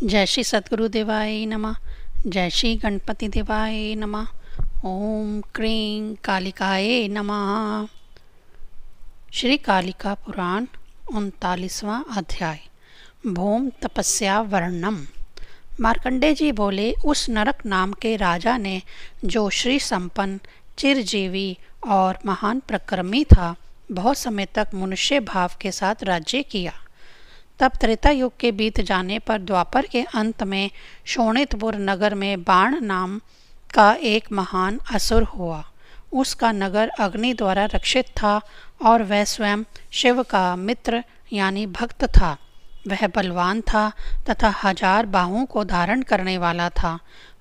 जय श्री सद्गुरु देवाय नमः। जय श्री गणपति देवाय नमः। ओम क्रीं कालिकाय नमः। श्री कालिका पुराण 39वां अध्याय। भूम तपस्या वर्णम। मार्कंडेय जी बोले, उस नरक नाम के राजा ने, जो श्री संपन्न, चिरजीवी और महान प्रक्रमी था, बहुत समय तक मनुष्य भाव के साथ राज्य किया। तब त्रेता युग के बीत जाने पर द्वापर के अंत में शोणितपुर नगर में बाण नाम का एक महान असुर हुआ। उसका नगर अग्नि द्वारा रक्षित था और वह स्वयं शिव का मित्र यानी भक्त था। वह बलवान था तथा 1000 बाहों को धारण करने वाला था।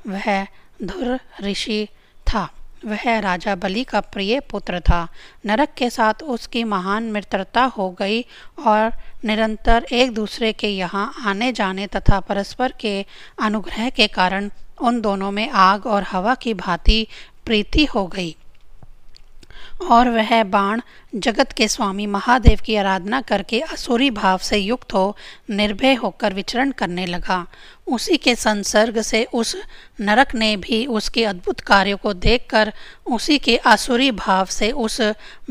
वह धुर ऋषि था। वह राजा बलि का प्रिय पुत्र था। नरक के साथ उसकी महान मित्रता हो गई और निरंतर एक दूसरे के यहाँ आने जाने तथा परस्पर के अनुग्रह के कारण उन दोनों में आग और हवा की भांति प्रीति हो गई और वह बाण जगत के स्वामी महादेव की आराधना करके असुरी भाव से युक्त हो निर्भय होकर विचरण करने लगा। उसी के संसर्ग से उस नरक ने भी उसके अद्भुत कार्यों को देखकर उसी के आसुरी भाव से उस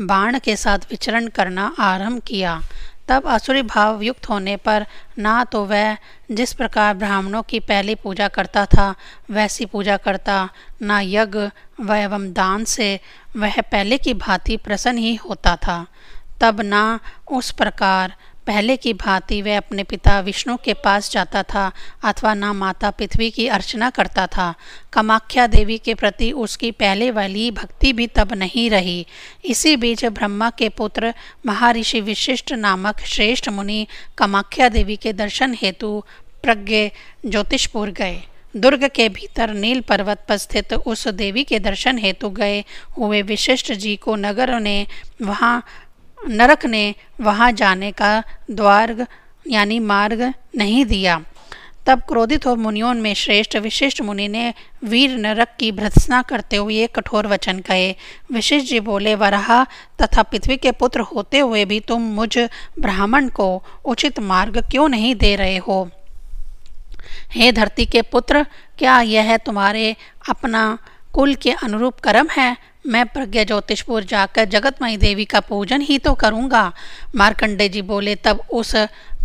बाण के साथ विचरण करना आरंभ किया। तब आसुरी भाव युक्त होने पर ना तो वह जिस प्रकार ब्राह्मणों की पहली पूजा करता था वैसी पूजा करता, ना यज्ञ व एवं दान से वह पहले की भांति प्रसन्न ही होता था। तब ना उस प्रकार पहले की भांति वह अपने पिता विष्णु के पास जाता था अथवा ना माता पृथ्वी की अर्चना करता था। कामाख्या देवी के प्रति उसकी पहले वाली भक्ति भी तब नहीं रही। इसी बीच ब्रह्मा के पुत्र महर्षि वशिष्ठ नामक श्रेष्ठ मुनि कामाख्या देवी के दर्शन हेतु प्रज्ञ ज्योतिषपुर गए। दुर्ग के भीतर नील पर्वत पर स्थित उस देवी के दर्शन हेतु गए हुए वशिष्ठ जी को नरक ने वहाँ जाने का द्वार यानी मार्ग नहीं दिया। तब क्रोधित हो मुनियों में श्रेष्ठ वशिष्ठ मुनि ने वीर नरक की भर्त्सना करते हुए कठोर वचन कहे। वशिष्ठ जी बोले, वराह तथा पृथ्वी के पुत्र होते हुए भी तुम मुझ ब्राह्मण को उचित मार्ग क्यों नहीं दे रहे हो? हे धरती के पुत्र, क्या यह तुम्हारे अपना कुल के अनुरूप कर्म है? मैं प्रज्ञा ज्योतिषपुर जाकर जगतमयी देवी का पूजन ही तो करूँगा। मार्कंडेय जी बोले, तब उस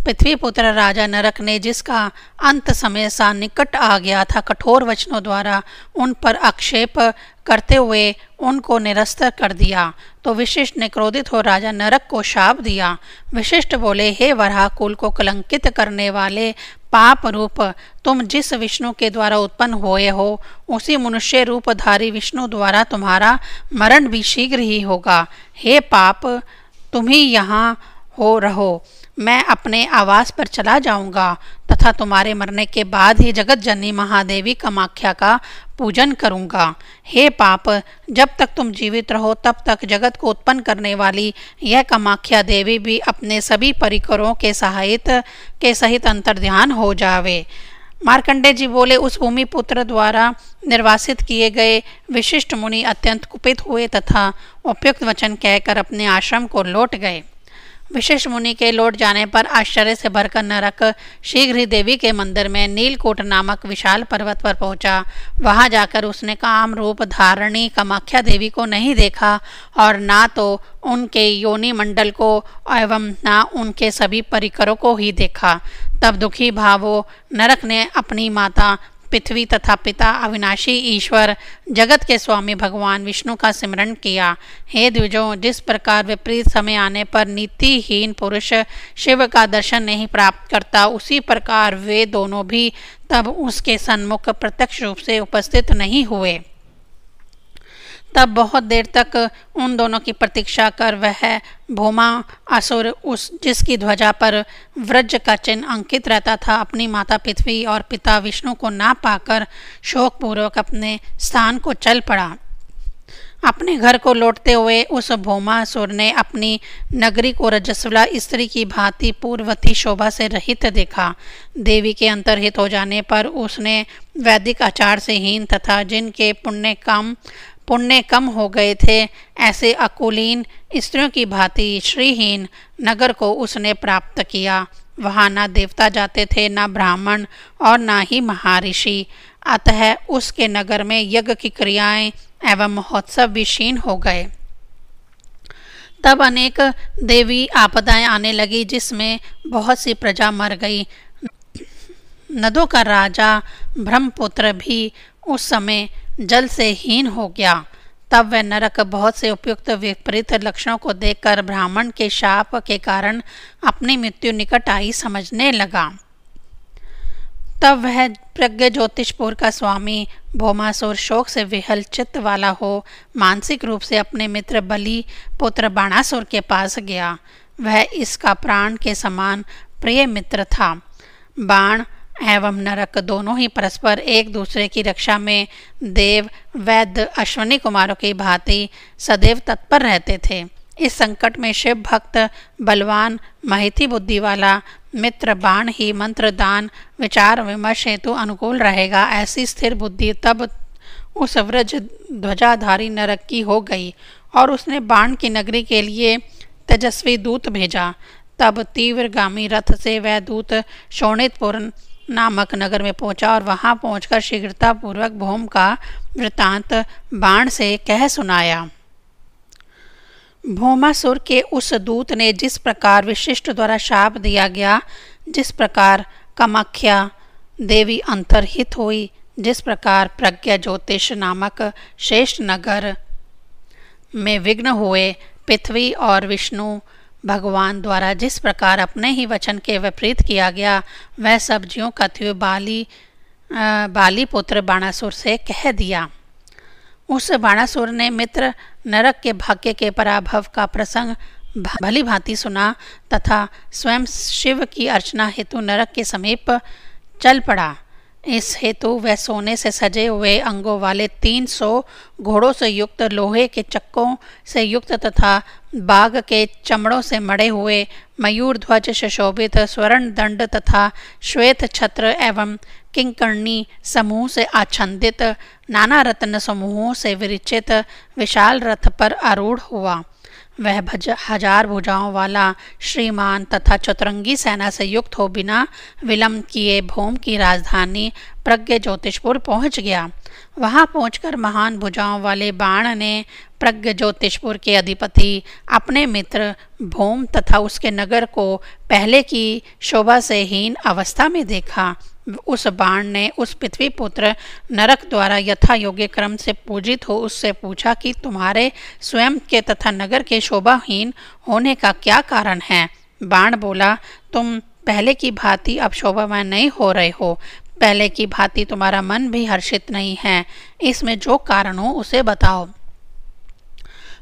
पृथ्वी पुत्र राजा नरक ने, जिसका अंत समय सा निकट आ गया था, कठोर वचनों द्वारा उन पर आक्षेप करते हुए उनको निरस्त कर दिया। तो वशिष्ठ ने क्रोधित हो राजा नरक को शाप दिया। वशिष्ठ बोले, हे वराह कुल को कलंकित करने वाले पाप रूप, तुम जिस विष्णु के द्वारा उत्पन्न हुए हो उसी मनुष्य रूपधारी विष्णु द्वारा तुम्हारा मरण भी शीघ्र ही होगा। हे पाप, तुम ही यहाँ हो रहो। मैं अपने आवास पर चला जाऊंगा तथा तुम्हारे मरने के बाद ही जगत जननी महादेवी कामाख्या का पूजन करूंगा। हे पाप, जब तक तुम जीवित रहो तब तक जगत को उत्पन्न करने वाली यह कामाख्या देवी भी अपने सभी परिकरों के सहित अंतर्ध्यान हो जावे। मार्कंडेय जी बोले, उस भूमि पुत्र द्वारा निर्वासित किए गए विशिष्ट मुनि अत्यंत कुपित हुए तथा उपयुक्त वचन कहकर अपने आश्रम को लौट गए। विशिष्ट मुनि के लौट जाने पर आश्चर्य से भरकर नरक शीघ्र ही देवी के मंदिर में नीलकूट नामक विशाल पर्वत पर पहुंचा। वहां जाकर उसने काम रूप धारणी कामाख्या देवी को नहीं देखा और ना तो उनके योनि मंडल को एवं ना उनके सभी परिकरों को ही देखा। तब दुखी भावो नरक ने अपनी माता पृथ्वी तथा पिता अविनाशी ईश्वर जगत के स्वामी भगवान विष्णु का सिमरण किया। हे द्विजों, जिस प्रकार विपरीत समय आने पर नीतिहीन पुरुष शिव का दर्शन नहीं प्राप्त करता, उसी प्रकार वे दोनों भी तब उसके सन्मुख प्रत्यक्ष रूप से उपस्थित नहीं हुए। तब बहुत देर तक उन दोनों की प्रतीक्षा कर वह भूमा असुर, उस जिसकी ध्वजा पर व्रज का चिन्ह अंकित रहता था, अपनी माता पृथ्वी और पिता विष्णु को ना पाकर शोकपूर्वक अपने स्थान को चल पड़ा। अपने घर को लौटते हुए उस भौमासुर ने अपनी नगरी को रजस्वला स्त्री की भांति पूर्ववती शोभा से रहित देखा। देवी के अंतर्हित हो जाने पर उसने वैदिक आचार से हीन तथा जिनके पुण्य कम हो गए थे ऐसे अकुलीन स्त्रियों की भांति श्रीहीन नगर को उसने प्राप्त किया। वहाँ न देवता जाते थे, न ब्राह्मण और न ही महर्षि। अतः उसके नगर में यज्ञ की क्रियाएं एवं महोत्सव भी क्षीण हो गए। तब अनेक देवी आपदाएं आने लगी, जिसमें बहुत सी प्रजा मर गई। नदों का राजा ब्रह्मपुत्र भी उस समय जल से हीन हो गया। तब वह नरक बहुत से उपयुक्त विपरीत लक्षणों को देखकर ब्राह्मण के शाप के कारण अपनी मृत्यु निकट आई समझने लगा। तब वह प्रज्ञ ज्योतिषपुर का स्वामी भौमासुर शोक से विहल चित्त वाला हो मानसिक रूप से अपने मित्र बलि पुत्र बाणासुर के पास गया। वह इसका प्राण के समान प्रिय मित्र था। बाण एवं नरक दोनों ही परस्पर एक दूसरे की रक्षा में देव वैद्य अश्वनी कुमारों की भांति सदैव तत्पर रहते थे। इस संकट में शिव भक्त बलवान महिती बुद्धि वाला मित्र बाण ही मंत्र दान विचार विमर्श हेतु अनुकूल रहेगा, ऐसी स्थिर बुद्धि तब उस व्रज ध्वजाधारी नरक की हो गई और उसने बाण की नगरी के लिए तेजस्वी दूत भेजा। तब तीव्रगामी रथ से वह दूत शोणितपुर नामक नगर में पहुंचा और वहां पहुंचकर शीघ्रतापूर्वक भौम का वृत्तांत बाण से कह सुनाया। भौमासुर के उस दूत ने जिस प्रकार विशिष्ट द्वारा शाप दिया गया, जिस प्रकार कामाख्या देवी अंतर्हित हुई, जिस प्रकार प्रज्ञा ज्योतिष नामक श्रेष्ठ नगर में विघ्न हुए, पृथ्वी और विष्णु भगवान द्वारा जिस प्रकार अपने ही वचन के विपरीत किया गया, वह सब ज्यों कथ्य बाली पुत्र बाणासुर से कह दिया। उस बाणासुर ने मित्र नरक के भाग्य के पराभव का प्रसंग भली भांति सुना तथा स्वयं शिव की अर्चना हेतु नरक के समीप चल पड़ा। इस हेतु वह सोने से सजे हुए अंगों वाले 300 घोड़ों से युक्त, लोहे के चक्कों से युक्त तथा बाघ के चमड़ों से मढ़े हुए, मयूर ध्वज सुशोभित, स्वर्ण दंड तथा श्वेत छत्र एवं किंकर्णी समूह से आच्छादित, नाना रत्न समूहों से विरचित विशाल रथ पर आरूढ़ हुआ। वह 1000 भुजाओं वाला श्रीमान तथा चतुरंगी सेना से युक्त हो बिना विलंब किए भौम की राजधानी प्रज्ञ ज्योतिषपुर पहुंच गया। वहां पहुंचकर महान भुजाओं वाले बाण ने प्रज्ञ ज्योतिषपुर के अधिपति अपने मित्र भौम तथा उसके नगर को पहले की शोभा से हीन अवस्था में देखा। उस बाण ने उस पृथ्वी पुत्र नरक द्वारा यथा योग्य क्रम से पूजित हो उससे पूछा कि तुम्हारे स्वयं के तथा नगर के शोभाहीन होने का क्या कारण है। बाण बोला, तुम पहले की भांति अब शोभामय नहीं हो रहे हो, पहले की भांति तुम्हारा मन भी हर्षित नहीं है, इसमें जो कारण हो उसे बताओ।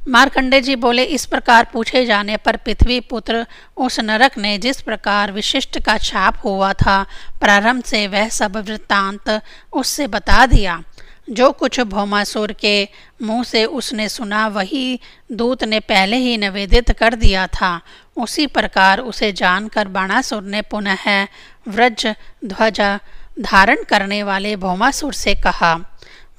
मार्कंडे जी बोले, इस प्रकार पूछे जाने पर पृथ्वी पुत्र उस नरक ने जिस प्रकार विशिष्ट का छाप हुआ था, प्रारंभ से वह सब वृत्तांत उससे बता दिया। जो कुछ भौमासुर के मुंह से उसने सुना वही दूत ने पहले ही निवेदित कर दिया था। उसी प्रकार उसे जानकर बाणासुर ने पुनः व्रज ध्वजा धारण करने वाले भौमासुर से कहा।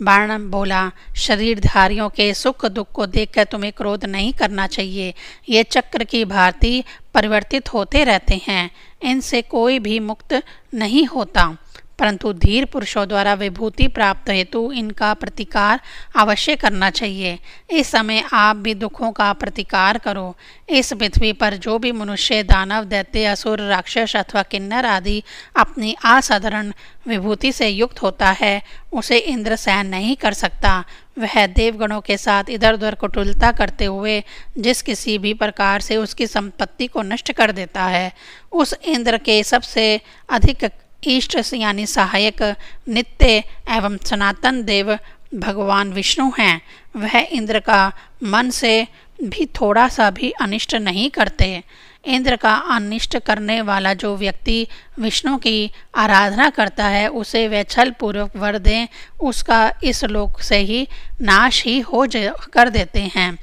बाण बोला, शरीरधारियों के सुख दुख को देखकर तुम्हें क्रोध नहीं करना चाहिए। ये चक्र की भांति परिवर्तित होते रहते हैं, इनसे कोई भी मुक्त नहीं होता, परंतु धीर पुरुषों द्वारा विभूति प्राप्त हेतु इनका प्रतिकार अवश्य करना चाहिए। इस समय आप भी दुखों का प्रतिकार करो। इस पृथ्वी पर जो भी मनुष्य, दानव, दैत्य, असुर, राक्षस अथवा किन्नर आदि अपनी असाधारण विभूति से युक्त होता है, उसे इंद्र सहन नहीं कर सकता। वह देवगणों के साथ इधर उधर कुटिलता करते हुए जिस किसी भी प्रकार से उसकी संपत्ति को नष्ट कर देता है, उस इंद्र के सबसे अधिक इष्ट यानी सहायक नित्य एवं सनातन देव भगवान विष्णु हैं। वह इंद्र का मन से भी थोड़ा सा भी अनिष्ट नहीं करते। इंद्र का अनिष्ट करने वाला जो व्यक्ति विष्णु की आराधना करता है, उसे वे छल पूर्वक वर दें, उसका इस लोक से ही नाश ही हो कर देते हैं।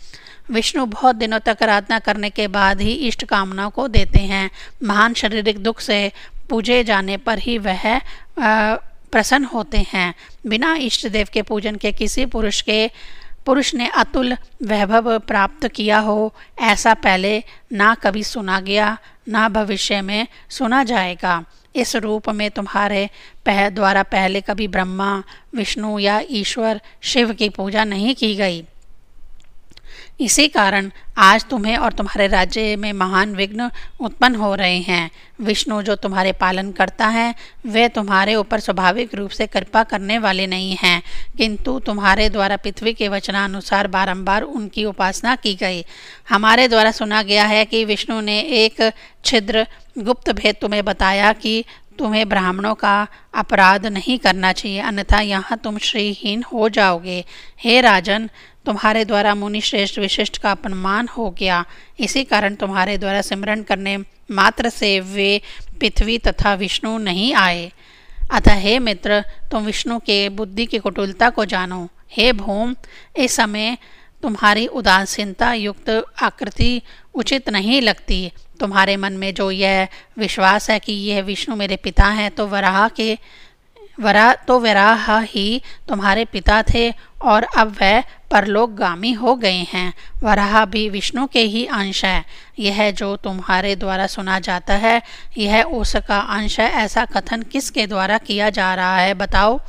विष्णु बहुत दिनों तक आराधना करने के बाद ही इष्ट कामनाओं को देते हैं। महान शारीरिक दुख से पूजे जाने पर ही वह प्रसन्न होते हैं। बिना इष्ट देव के पूजन के किसी पुरुष के पुरुष ने अतुल वैभव प्राप्त किया हो, ऐसा पहले ना कभी सुना गया, ना भविष्य में सुना जाएगा। इस रूप में तुम्हारे द्वारा पहले कभी ब्रह्मा, विष्णु या ईश्वर शिव की पूजा नहीं की गई। इसी कारण आज तुम्हें और तुम्हारे राज्य में महान विघ्न उत्पन्न हो रहे हैं। विष्णु जो तुम्हारे पालन करता है, वे तुम्हारे ऊपर स्वाभाविक रूप से कृपा करने वाले नहीं हैं, किंतु तुम्हारे द्वारा पृथ्वी के वचनानुसार बारंबार उनकी उपासना की गई। हमारे द्वारा सुना गया है कि विष्णु ने एक छिद्र गुप्त भेद तुम्हें बताया कि तुम्हें ब्राह्मणों का अपराध नहीं करना चाहिए, अन्यथा यहाँ तुम श्रीहीन हो जाओगे। हे राजन, तुम्हारे द्वारा मुनि श्रेष्ठ विशिष्ट का अपमान हो गया। इसी कारण तुम्हारे द्वारा सिमरन करने मात्र से वे पृथ्वी तथा विष्णु नहीं आए। अतः हे मित्र, तुम विष्णु के बुद्धि की कुटिलता को जानो। हे भौम, इस समय तुम्हारी उदासीनता युक्त आकृति उचित नहीं लगती। तुम्हारे मन में जो यह विश्वास है कि यह विष्णु मेरे पिता हैं, तो वराह ही तुम्हारे पिता थे और अब वह परलोकगामी हो गए हैं। वराह भी विष्णु के ही अंश है। यह जो तुम्हारे द्वारा सुना जाता है, यह उसका अंश है। ऐसा कथन किसके द्वारा किया जा रहा है, बताओ।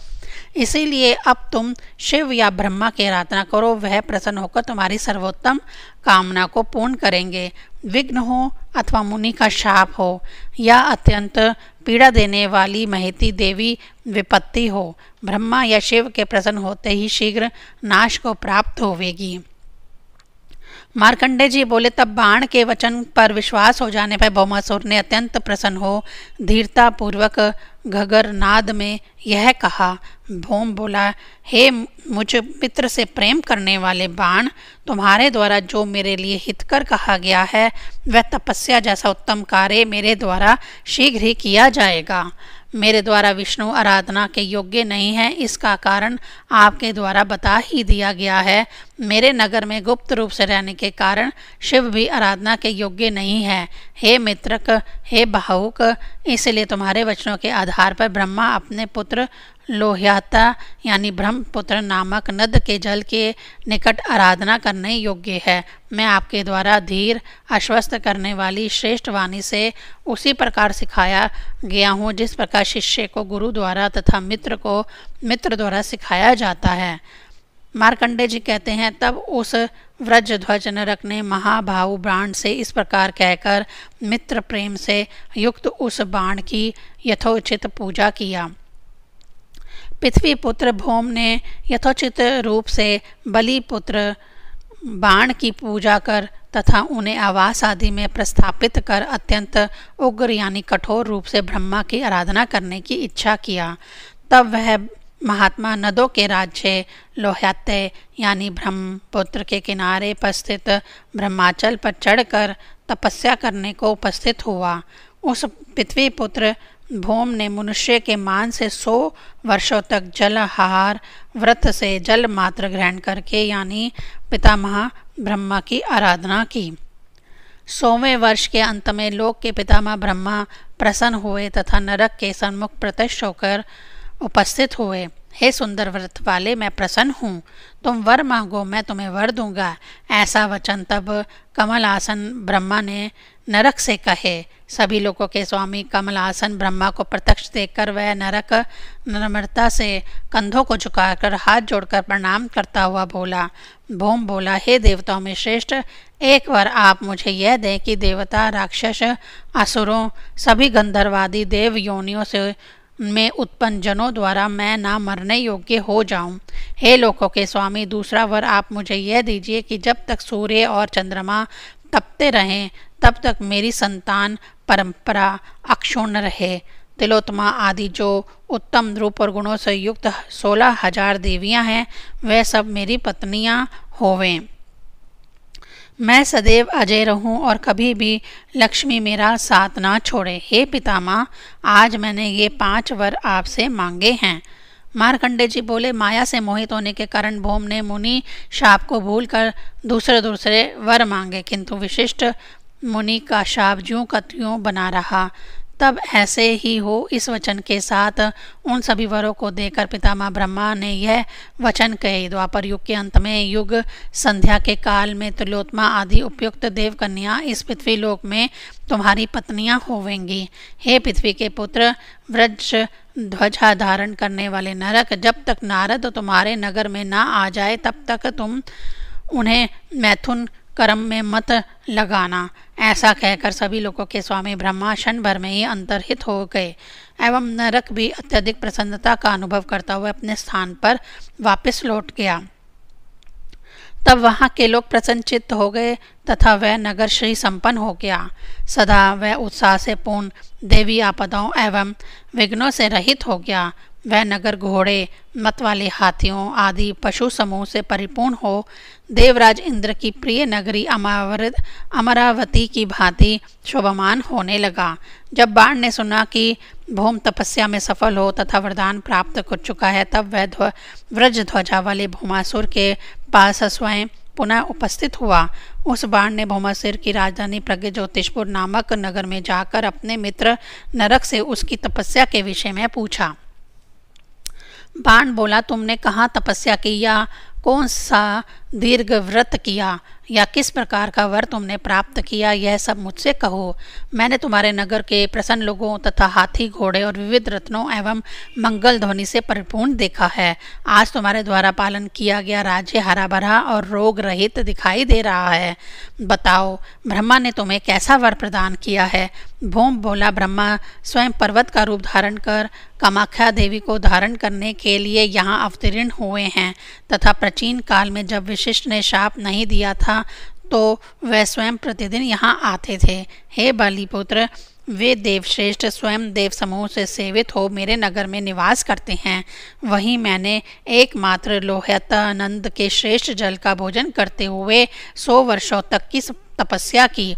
इसीलिए अब तुम शिव या ब्रह्मा की आराधना करो, वह प्रसन्न होकर तुम्हारी सर्वोत्तम कामना को पूर्ण करेंगे। विघ्न हो अथवा मुनि का शाप हो या अत्यंत पीड़ा देने वाली महती देवी विपत्ति हो, ब्रह्मा या शिव के प्रसन्न होते ही शीघ्र नाश को प्राप्त होवेगी। मार्कंडेय जी बोले, तब बाण के वचन पर विश्वास हो जाने पर भौमासुर ने अत्यंत प्रसन्न हो धीरता पूर्वक घगर नाद में यह कहा। भौम बोला, हे मुझ मित्र से प्रेम करने वाले बाण, तुम्हारे द्वारा जो मेरे लिए हितकर कहा गया है, वह तपस्या जैसा उत्तम कार्य मेरे द्वारा शीघ्र ही किया जाएगा। मेरे द्वारा विष्णु आराधना के योग्य नहीं है, इसका कारण आपके द्वारा बता ही दिया गया है। मेरे नगर में गुप्त रूप से रहने के कारण शिव भी आराधना के योग्य नहीं है। हे मित्रक, हे भावुक, इसलिए तुम्हारे वचनों के आधार पर ब्रह्मा अपने पुत्र लोह्याता यानी ब्रह्मपुत्र नामक नद के जल के निकट आराधना करने योग्य है। मैं आपके द्वारा धीर आश्वस्त करने वाली श्रेष्ठ वाणी से उसी प्रकार सिखाया गया हूँ जिस प्रकार शिष्य को गुरु द्वारा तथा मित्र को मित्र द्वारा सिखाया जाता है। मार्कंडेय जी कहते हैं, तब उस व्रजध्वज नरक ने महाभाव बाण से इस प्रकार कहकर मित्र प्रेम से युक्त उस बाण की यथोचित पूजा किया। पृथ्वी पुत्र भौम ने यथोचित रूप से बलि पुत्र बाण की पूजा कर तथा उन्हें आवास आदि में प्रस्थापित कर अत्यंत उग्र यानी कठोर रूप से ब्रह्मा की आराधना करने की इच्छा किया। तब वह महात्मा नदों के राज्य लोह्याते यानी ब्रह्मपुत्र के किनारे पर स्थित ब्रह्माचल पर चढ़कर तपस्या करने को उपस्थित हुआ। उस पृथ्वी पुत्र भौम ने मनुष्य के मान से 100 वर्षों तक जलहार व्रत से जल मात्र ग्रहण करके यानी पितामह ब्रह्मा की आराधना की। 100वें वर्ष के अंत में लोक के पितामह ब्रह्मा प्रसन्न हुए तथा नरक के सन्मुख प्रत्यक्ष होकर उपस्थित हुए। हे सुंदर व्रत वाले, मैं प्रसन्न हूँ, तुम वर मांगो, मैं तुम्हें वर दूंगा। ऐसा वचन तब कमलासन ब्रह्मा ने नरक से कहे। सभी लोगों के स्वामी कमलासन ब्रह्मा को प्रत्यक्ष देखकर वह नरक नम्रता से कंधों को झुकाकर हाथ जोड़कर प्रणाम करता हुआ बोला। भौम बोला, हे देवताओं में श्रेष्ठ, एक बार आप मुझे यह दें कि देवता, राक्षस, असुरों, सभी गंधर्वादी देव योनियों से में उत्पन्न जनों द्वारा मैं ना मरने योग्य हो जाऊं। हे लोकों के स्वामी, दूसरा वर आप मुझे यह दीजिए कि जब तक सूर्य और चंद्रमा तपते रहें तब तक मेरी संतान परंपरा अक्षुण्ण रहे। तिलोत्तमा आदि जो उत्तम रूप और गुणों से युक्त 16,000 देवियां हैं, वह सब मेरी पत्नियां होवें। मैं सदैव अजय रहूं और कभी भी लक्ष्मी मेरा साथ ना छोड़े। हे पितामह, आज मैंने ये 5 वर आपसे मांगे हैं। मार्कंडेय जी बोले, माया से मोहित होने के कारण भौम ने मुनि शाप को भूलकर दूसरे वर मांगे, किंतु विशिष्ट मुनि का शाप ज्यों का त्यों बना रहा। तब ऐसे ही हो। इस वचन के साथ उन सभी वरों को देकर पितामह ब्रह्मा ने यह वचन कहे, द्वापर युग के अंत में युग संध्या के काल में त्रिलोत्मा आदि उपयुक्त देव कन्या इस पृथ्वी लोक में तुम्हारी पत्नियां होवेंगी। हे पृथ्वी के पुत्र, व्रज ध्वजा धारण करने वाले नरक, जब तक नारद तुम्हारे नगर में ना आ जाए तब तक तुम उन्हें मैथुन कर्म में मत लगाना। ऐसा कहकर सभी लोगों के स्वामी ब्रह्मा क्षण भर में ही अंतर्हित हो गए एवं नरक भी अत्यधिक प्रसन्नता का अनुभव करता हुआ अपने स्थान पर वापस लौट गया। तब वहाँ के लोग प्रसन्नचित्त हो गए तथा वह नगर श्री संपन्न हो गया। सदा वह उत्साह से पूर्ण देवी आपदाओं एवं विघ्नों से रहित हो गया। वह नगर घोड़े, मत वाले हाथियों आदि पशु समूह से परिपूर्ण हो देवराज इंद्र की प्रिय नगरी अमरावती की भांति शोभमान होने लगा। जब बाण ने सुना कि भौम तपस्या में सफल हो तथा वरदान प्राप्त कर चुका है, तब वह व्रज ध्वजा वाले भौमासुर के पास स्वयं पुनः उपस्थित हुआ। उस बाण ने भौमासुर की राजधानी प्रज्ञज्योतिषपुर नामक नगर में जाकर अपने मित्र नरक से उसकी तपस्या के विषय में पूछा। बाण बोला, तुमने कहाँ तपस्या की या कौन सा दीर्घ व्रत किया या किस प्रकार का वर तुमने प्राप्त किया, यह सब मुझसे कहो। मैंने तुम्हारे नगर के प्रसन्न लोगों तथा हाथी घोड़े और विविध रत्नों एवं मंगल ध्वनि से परिपूर्ण देखा है। आज तुम्हारे द्वारा पालन किया गया राज्य हरा भरा और रोग रहित दिखाई दे रहा है। बताओ, ब्रह्मा ने तुम्हें कैसा वर प्रदान किया है? भौम बोला, ब्रह्मा स्वयं पर्वत का रूप धारण कर कामाख्या देवी को धारण करने के लिए यहाँ अवतीर्ण हुए हैं तथा प्राचीन काल में जब वशिष्ठ ने शाप नहीं दिया था तो वह स्वयं प्रतिदिन यहाँ आते थे। हे बालीपुत्र, वे देवश्रेष्ठ स्वयं देव समूह से सेवित हो मेरे नगर में निवास करते हैं। वहीं मैंने एकमात्र लोहितानंद के श्रेष्ठ जल का भोजन करते हुए 100 वर्षों तक की तपस्या की।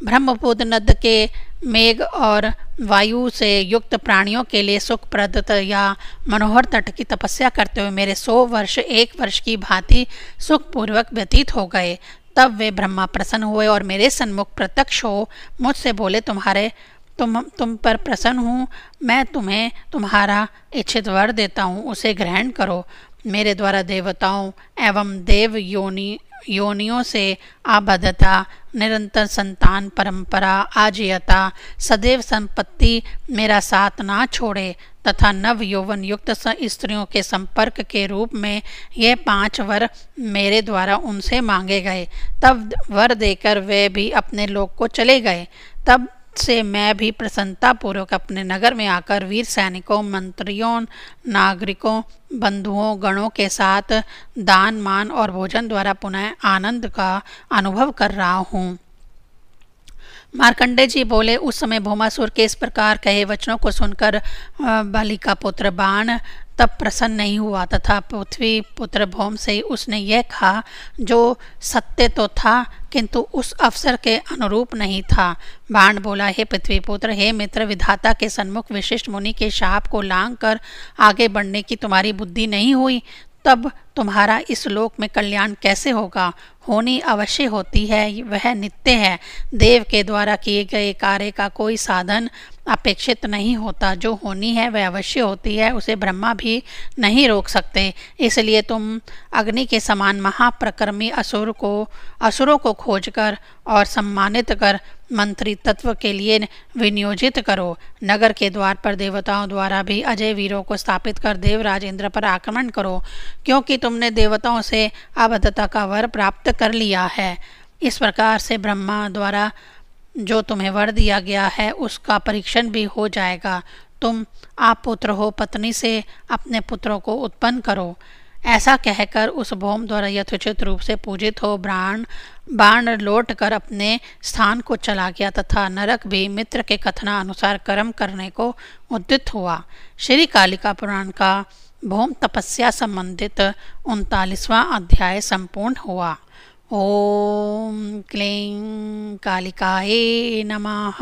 ब्रह्मपुत्र नद के मेघ और वायु से युक्त प्राणियों के लिए सुखप्रद या मनोहर तट की तपस्या करते हुए मेरे 100 वर्ष 1 वर्ष की भांति सुखपूर्वक व्यतीत हो गए। तब वे ब्रह्मा प्रसन्न हुए और मेरे सन्मुख प्रत्यक्ष हो मुझसे बोले, तुम पर प्रसन्न हूँ, मैं तुम्हें तुम्हारा इच्छित वर देता हूँ, उसे ग्रहण करो। मेरे द्वारा देवताओं एवं देव योनियों से आबद्धता, निरंतर संतान परंपरा, आजीयता, सदैव संपत्ति मेरा साथ ना छोड़े तथा नव यौवन युक्त स्त्रियों के संपर्क के रूप में ये 5 वर मेरे द्वारा उनसे मांगे गए। तब वर देकर वे भी अपने लोक को चले गए। तब से मैं भी प्रसन्नतापूर्वक अपने नगर में आकर वीर सैनिकों, मंत्रियों, नागरिकों, बंधुओं, गणों के साथ दान, मान और भोजन द्वारा पुनः आनंद का अनुभव कर रहा हूँ। मार्कंडेय जी बोले, उस समय भौमासुर के इस प्रकार कहे वचनों को सुनकर बलि का पुत्र बाण तब प्रसन्न नहीं हुआ तथा पृथ्वी पुत्र भौम से उसने यह कहा जो सत्य तो था किंतु उस अवसर के अनुरूप नहीं था। बाण बोला, हे पृथ्वी पुत्र, हे मित्र, विधाता के सन्मुख विशिष्ट मुनि के शाप को लांघ कर आगे बढ़ने की तुम्हारी बुद्धि नहीं हुई, तब तुम्हारा इस लोक में कल्याण कैसे होगा? होनी अवश्य होती है, वह नित्य है। देव के द्वारा किए गए कार्य का कोई साधन अपेक्षित नहीं होता। जो होनी है वह अवश्य होती है, उसे ब्रह्मा भी नहीं रोक सकते। इसलिए तुम अग्नि के समान महाप्रकर्मी असुरों को खोजकर और सम्मानित कर मंत्री तत्व के लिए विनियोजित करो। नगर के द्वार पर देवताओं द्वारा भी अजय वीरों को स्थापित कर देवराज इंद्र पर आक्रमण करो, क्योंकि तुमने देवताओं से अबद्धता का वर प्राप्त कर लिया है। इस प्रकार से ब्रह्मा द्वारा जो तुम्हें वर दिया गया है उसका परीक्षण भी हो जाएगा। तुम आप पुत्र हो, पत्नी से अपने पुत्रों को उत्पन्न करो। ऐसा कहकर उस भौम द्वारा यथोचित रूप से पूजित हो बाण लौट कर अपने स्थान को चला गया तथा नरक भी मित्र के कथनानुसार कर्म करने को उद्यत हुआ। श्री कालिका पुराण का भौम तपस्या संबंधित 39वां अध्याय संपूर्ण हुआ। ओम क्लीं कालिकाये नमः।